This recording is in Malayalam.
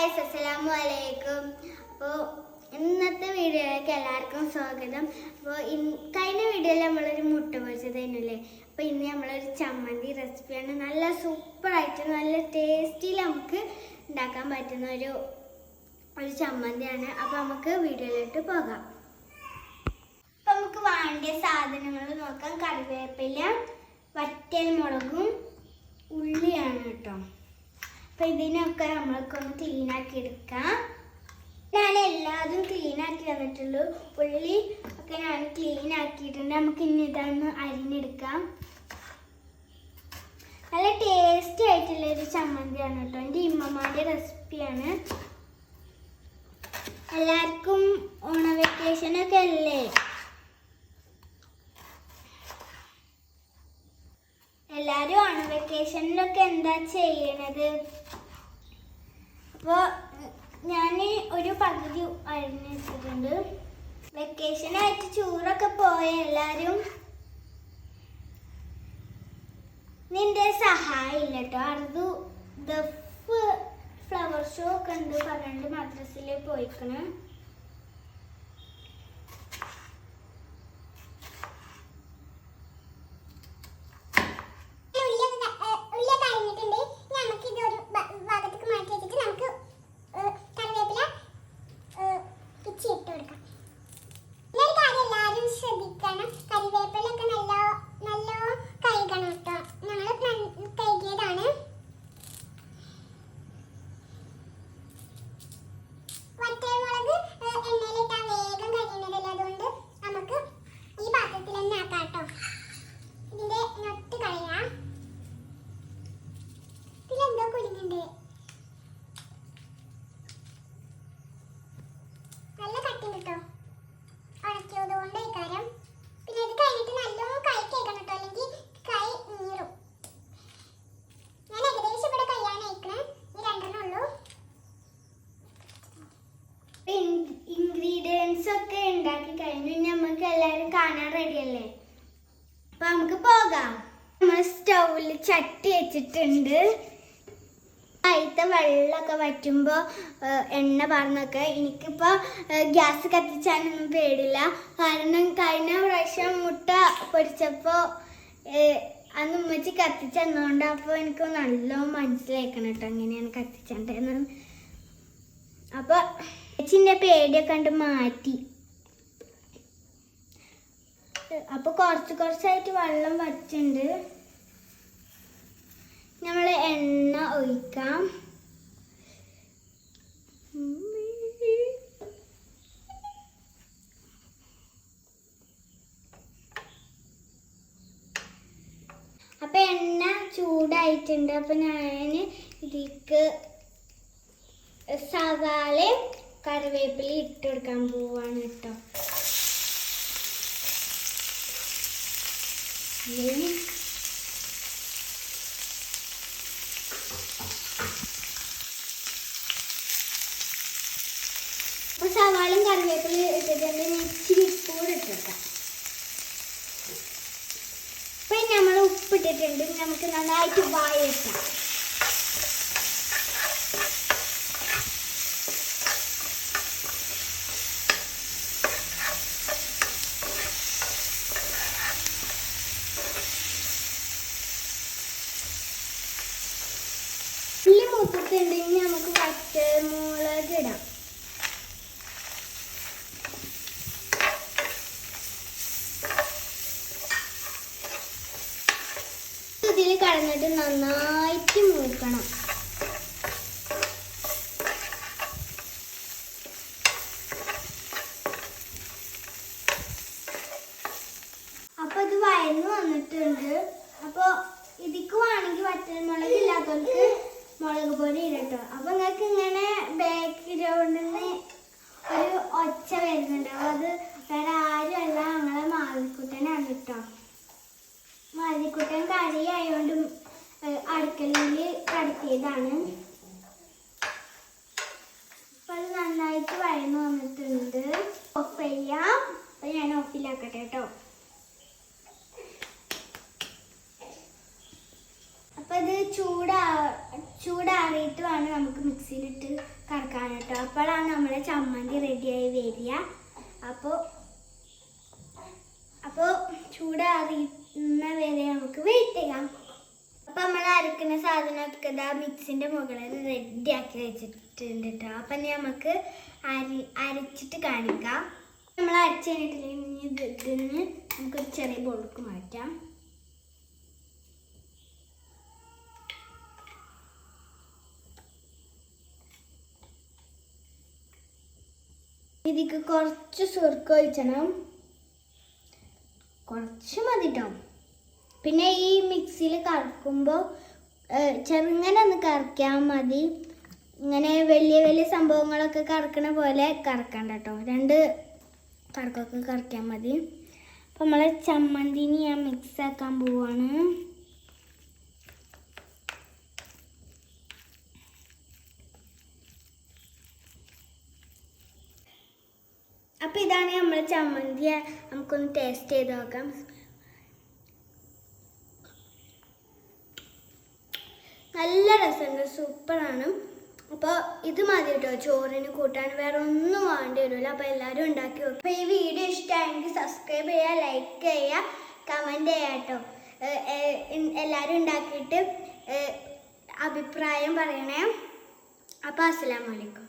ഗൈസ്, അസ്സലാമു അലൈക്കും. അപ്പോൾ ഇന്നത്തെ വീഡിയോയിലേക്ക് എല്ലാവർക്കും സ്വാഗതം. അപ്പോൾ കഴിഞ്ഞ വീഡിയോയിൽ നമ്മളൊരു മുട്ട പൊരിച്ചതല്ലേ. അപ്പോൾ ഇന്ന് നമ്മളൊരു ചമ്മന്തി റെസിപ്പിയാണ്. നല്ല സൂപ്പറായിട്ട് നല്ല ടേസ്റ്റിയിൽ നമുക്ക് ഉണ്ടാക്കാൻ പറ്റുന്ന ഒരു ചമ്മന്തിയാണ്. അപ്പോൾ നമുക്ക് വീഡിയോയിലോട്ട് പോകാം. അപ്പോൾ നമുക്ക് വേണ്ട സാധനങ്ങൾ നോക്കാം. കറിവേപ്പില, വറ്റൽമുളകും ഉള്ളിയാണ് കേട്ടോ. അപ്പോൾ ഇതിനൊക്കെ നമ്മൾക്കൊന്ന് ക്ലീനാക്കി എടുക്കാം. ഞാൻ എല്ലാതും ക്ലീനാക്കി തന്നിട്ടുള്ളൂ. ഉള്ളി ഒക്കെ ഞാൻ ക്ലീനാക്കിയിട്ടുണ്ട്. നമുക്ക് ഇനി ഇതൊന്ന് അരിഞ്ഞെടുക്കാം. നല്ല ടേസ്റ്റി ആയിട്ടുള്ളൊരു ചമ്മന്തിയാണ് കേട്ടോ. എൻ്റെ ഇമ്മമാരുടെ റെസിപ്പിയാണ്. എല്ലാവർക്കും ഓണ വെക്കേഷനൊക്കെ അല്ലേ. എല്ലാവരും ഓണ വെക്കേഷനിലൊക്കെ എന്താ ചെയ്യണത്? അപ്പോൾ ഞാൻ ഒരു പകുതി അരിഞ്ഞ് വെച്ചിട്ടുണ്ട്. വെക്കേഷനായിട്ട് ടൂറൊക്കെ പോയ എല്ലാവരും നിന്റെ സഹായം ഇല്ല കേട്ടോ. അത് ദഫ് ഫ്ലവർ ഷോ ഒക്കെ ഉണ്ട് പറഞ്ഞിട്ട് മദ്രസയിൽ പോയിക്കണം. ഇൻഗ്രീഡിയൻസ് ഒക്കെ ഉണ്ടാക്കി കഴിഞ്ഞു. നമുക്ക് എല്ലാവരും കാണാൻ റെഡിയല്ലേ? അപ്പൊ നമുക്ക് പോകാം. നമ്മൾ സ്റ്റൗവിൽ ചട്ടി വെച്ചിട്ടുണ്ട്. അതിലത്തെ വെള്ളമൊക്കെ വറ്റുമ്പോൾ എണ്ണ പറഞ്ഞൊക്കെ എനിക്കിപ്പോൾ ഗ്യാസ് കത്തിച്ചാനൊന്നും പേടില്ല. കാരണം കഴിഞ്ഞ പ്രാവശ്യം മുട്ട പൊരിച്ചപ്പോൾ അന്ന് ഉമ്മച്ചി കത്തിച്ചെന്നുകൊണ്ട് അപ്പോൾ എനിക്ക് നല്ലോണം മനസ്സിലാക്കണം കേട്ടോ എങ്ങനെയാണ് കത്തിച്ചേണ്ടതെന്ന്. അപ്പോൾ ചേച്ചിൻ്റെ പേടിയൊക്കെ കണ്ട് മാറ്റി. അപ്പോൾ കുറച്ചായിട്ട് വെള്ളം വറ്റുണ്ട്. നമ്മൾ എണ്ണ ഒഴിക്കാം. അപ്പോൾ എണ്ണ ചൂടായിട്ടുണ്ട്. അപ്പോൾ ഞാൻ ഇതിലേക്ക് സവാളയും കറിവേപ്പില ഇട്ട് കൊടുക്കാൻ പോവാണ് കേട്ടോ. അപ്പോൾ സവാളയും കറിവേപ്പില ഇട്ടിട്ടുണ്ട്. ഇച്ചിരി ഉപ്പ് കൂടെ ഇട്ട് കൊടുക്കാം. അപ്പം നമ്മൾ ഉപ്പിട്ടിട്ടുണ്ട്. നമുക്ക് നന്നായിട്ട് വാഴയിട്ടാം. ഉള്ളി മൂത്തിട്ടുണ്ടെങ്കിൽ നമുക്ക് വറ്റൽമുളക് ഇടാം. ഇതിൽ കടന്നിട്ട് നന്നായിട്ട് മൂക്കണം. അപ്പോൾ ഇത് വഴന്നു വന്നിട്ടുണ്ട്. അപ്പോൾ ഇതിക്ക് വേണമെങ്കിൽ വറ്റൽമുളക് ഇല്ലാത്തവർക്ക് മുളക് പൊടി ഇടട്ടോ. അപ്പോൾ നിങ്ങൾക്ക് ഇങ്ങനെ ബാക്ക്ഗ്രൗണ്ടിൽ നിന്ന് ഒരു ഒച്ച വരുന്നുണ്ട്. അത് വേറെ ആരുമല്ല, ഞങ്ങളെ മാതിക്കുട്ടനാണ് കേട്ടോ. മാതിക്കുട്ടൻ കറിയായതുകൊണ്ട് അടുക്കളയിൽ കടത്തിയതാണ്. അപ്പോൾ അത് നന്നായിട്ട് വഴന്നു വന്നിട്ടുണ്ട്. ഓഫ് ചെയ്യാം. അപ്പോൾ ഞാൻ ഓഫിലാക്കട്ടെ കേട്ടോ. അപ്പോൾ ഇത് ചൂടാറിയിട്ട് വേണം നമുക്ക് മിക്സിയിലിട്ട് വെക്കാൻ കേട്ടോ. അപ്പോഴാണ് നമ്മളെ ചമ്മന്തി റെഡിയായി വരിക. അപ്പോൾ ചൂടാറിയുന്ന വരെ നമുക്ക് വെയിറ്റ് ചെയ്യാം. അപ്പോൾ നമ്മൾ അരക്കുന്ന സാധനമൊക്കെ ഇതാ മിക്സിൻ്റെ മുകളിൽ റെഡിയാക്കി വെച്ചിട്ടുണ്ട് കേട്ടോ. അപ്പം നമുക്ക് അരച്ചിട്ട് കാണിക്കാം. നമ്മൾ അരച്ച് കഴിഞ്ഞിട്ടുണ്ടെങ്കിൽ ഇതിന് നമുക്കൊരു ചെറിയ ബോൾക്ക് മാറ്റാം. ഇതിക്ക് കുറച്ച് സുർക്ക ഒഴിക്കണം, കുറച്ച് മതി കേട്ടോ. പിന്നെ ഈ മിക്സിയിൽ കറക്കുമ്പോൾ ചെറുങ്ങനെ ഒന്ന് കറക്കിയാൽ മതി. ഇങ്ങനെ വലിയ വലിയ സംഭവങ്ങളൊക്കെ കറക്കണ പോലെ കറക്കണ്ട കേട്ടോ. 2 കറക്കൊക്കെ കറക്കിയാൽ മതി. അപ്പം നമ്മളെ ചമ്മന്തിന് ഞാൻ മിക്സ് ആക്കാൻ പോവാണ്. അപ്പം ഇതാണ് നമ്മളെ ചമ്മന്തി. നമുക്കൊന്ന് ടേസ്റ്റ് ചെയ്ത് നോക്കാം. നല്ല രസമുണ്ട്, സൂപ്പറാണ്. അപ്പോൾ ഇത് മതി കേട്ടോ ചോറിന് കൂട്ടാൻ, വേറെ ഒന്നും വേണ്ടി വരില്ല. അപ്പോൾ എല്ലാവരും ഉണ്ടാക്കി വെക്കും. അപ്പോൾ ഈ വീഡിയോ ഇഷ്ടമായെങ്കിൽ സബ്സ്ക്രൈബ് ചെയ്യുക, ലൈക്ക് ചെയ്യുക, കമൻറ്റ് ചെയ്യുക കേട്ടോ. എല്ലാവരും ഉണ്ടാക്കിയിട്ട് അഭിപ്രായം പറയണേ. അപ്പോൾ അസ്സലാമു അലൈക്കും.